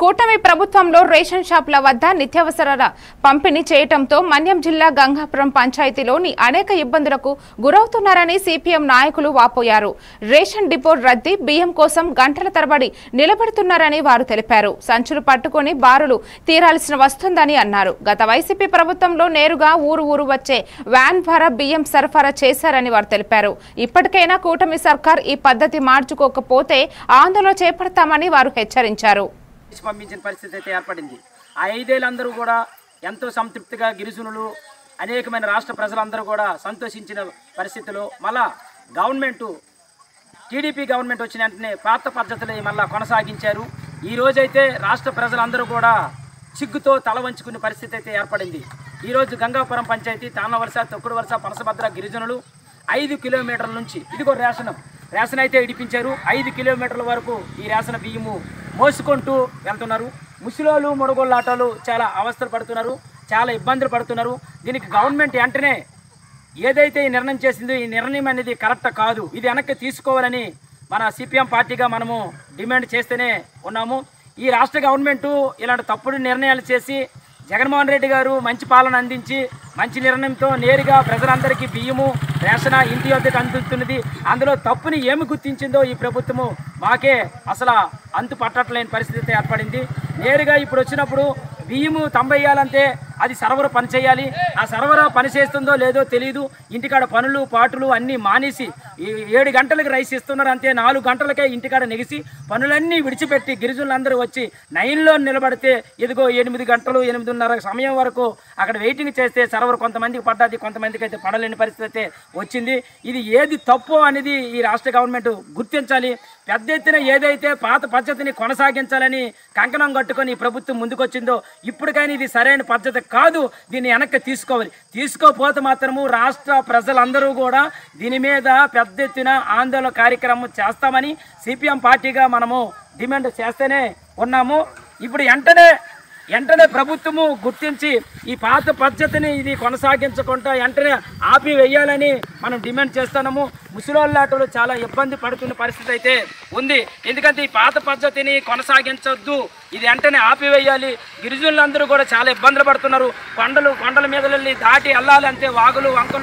కూటమి ప్రభుత్వంలో రేషన్ షాపుల వద్ద నిత్యావసరాల పంపిణీ చేయటంతో మన్యం జిల్లా గంగాపురం పంచాయతీలోని అనేక ఇబ్బందులకు గురవుతున్నారని సిపిఎం నాయకులు వాపోయారు. రేషన్ డిపో రద్దీ, బియ్యం కోసం గంటల తరబడి నిలబడుతున్నారని వారు తెలిపారు. సంచులు పట్టుకుని బారులు తీరాల్సిన వస్తుందని అన్నారు. గత వైసీపీ ప్రభుత్వంలో నేరుగా ఊరు వచ్చే వ్యాన్ ద్వారా బియ్యం సరఫరా చేశారని వారు తెలిపారు. ఇప్పటికైనా కూటమి సర్కార్ ఈ పద్ధతి మార్చుకోకపోతే ఆందోళన చేపడతామని వారు హెచ్చరించారు. పంపించిన పరిస్థితి అయితే ఏర్పడింది. ఆ 5 ఏళ్ళందరూ కూడా ఎంతో సంతృప్తిగా గిరిజనులు అనేకమైన రాష్ట్ర ప్రజలందరూ కూడా సంతోషించిన పరిస్థితిలో మళ్ళా టీడీపీ గవర్నమెంట్ వచ్చిన వెంటనే పాత పద్ధతులు మళ్ళా కొనసాగించారు. ఈ రోజైతే రాష్ట్ర ప్రజలందరూ కూడా చిగ్గుతో తల వంచుకునే పరిస్థితి అయితే ఏర్పడింది. ఈరోజు గంగాపురం పంచాయతీ తానవలస, తొక్కుడు వలస, పనసభద్ర గిరిజనులు 5 కిలోమీటర్ల నుంచి ఇదిగో రేషన్ అయితే ఇడిపించారు. 5 కిలోమీటర్ల వరకు ఈ రేషన్ బియ్యము మోసుకుంటూ వెళ్తున్నారు. ముసలోళ్ళు, ముడగోళ్ళ ఆటోలు చాలా అవస్థలు పడుతున్నారు, చాలా ఇబ్బందులు పడుతున్నారు. దీనికి గవర్నమెంట్ వెంటనే ఏదైతే ఈ నిర్ణయం చేసిందో ఈ నిర్ణయం అనేది కరెక్ట్ కాదు, ఇది వెనక్కి తీసుకోవాలని మన సిపిఎం పార్టీగా మనము డిమాండ్ చేస్తూనే ఉన్నాము. ఈ రాష్ట్ర గవర్నమెంటు ఇలాంటి తప్పుడు నిర్ణయాలు చేసి జగన్మోహన్ రెడ్డి గారు మంచి పాలన అందించి మంచి నిర్ణయంతో నేరుగా ప్రజలందరికీ బియ్యము రేషన్ ఇంటి వద్దకు అందుతున్నది. అందులో తప్పుని ఏమి గుర్తించిందో ఈ ప్రభుత్వము మాకే అసలు అంతు పట్టట్లేని పరిస్థితి ఏర్పడింది. నేరుగా ఇప్పుడు వచ్చినప్పుడు బియ్యము తంబెయ్యాలంటే అది సర్వర్ పని చేయాలి. ఆ సర్వర్ పని చేస్తుందో లేదో తెలియదు. ఇంటికాడ పనులు పాటులు అన్నీ మానేసి 7 గంటలకు రైస్ ఇస్తున్నారు, అంతే 4 గంటలకే ఇంటికాడ నెగిసి పనులన్నీ విడిచిపెట్టి గిరిజనులందరూ వచ్చి లైన్లో నిలబడితే ఇదిగో 8 గంటలు 8:30 సమయం వరకు అక్కడ వెయిటింగ్ చేస్తే సర్వర్ కొంతమందికి పడ్డది, కొంతమందికి అయితే పడలేని పరిస్థితి అయితే వచ్చింది. ఇది ఏది తప్పు అనేది ఈ రాష్ట్ర గవర్నమెంట్ గుర్తించాలి. పెద్ద ఎత్తున ఏదైతే పాత పద్ధతిని కొనసాగించాలని కంకణం కట్టుకొని ఈ ప్రభుత్వం ముందుకొచ్చిందో ఇప్పటికైనా ఇది సరైన పద్ధతి కాదు, దీన్ని వెనక్కి తీసుకోవాలి. తీసుకోకపోతే మాత్రము రాష్ట్ర ప్రజలందరూ కూడా దీని మీద పెద్ద ఎత్తున ఆందోళన కార్యక్రమం చేస్తామని సిపిఎం పార్టీగా మనము డిమాండ్ చేస్తూనే ఉన్నాము. ఇప్పుడు వెంటనే ప్రభుత్వము గుర్తించి ఈ పాత పద్ధతిని ఇది కొనసాగించకుండా వెంటనే ఆపివేయాలని మనం డిమాండ్ చేస్తున్నాము. ముసలోళ్ళాటలు చాలా ఇబ్బంది పడుతున్న పరిస్థితి అయితే ఉంది. ఎందుకంటే ఈ పాత పద్ధతిని కొనసాగించొద్దు, ఇది వెంటనే ఆపివేయాలి. గిరిజనులందరూ కూడా చాలా ఇబ్బందులు పడుతున్నారు. కొండల మీద దాటి వెళ్ళాలంటే వాగులు వంకలు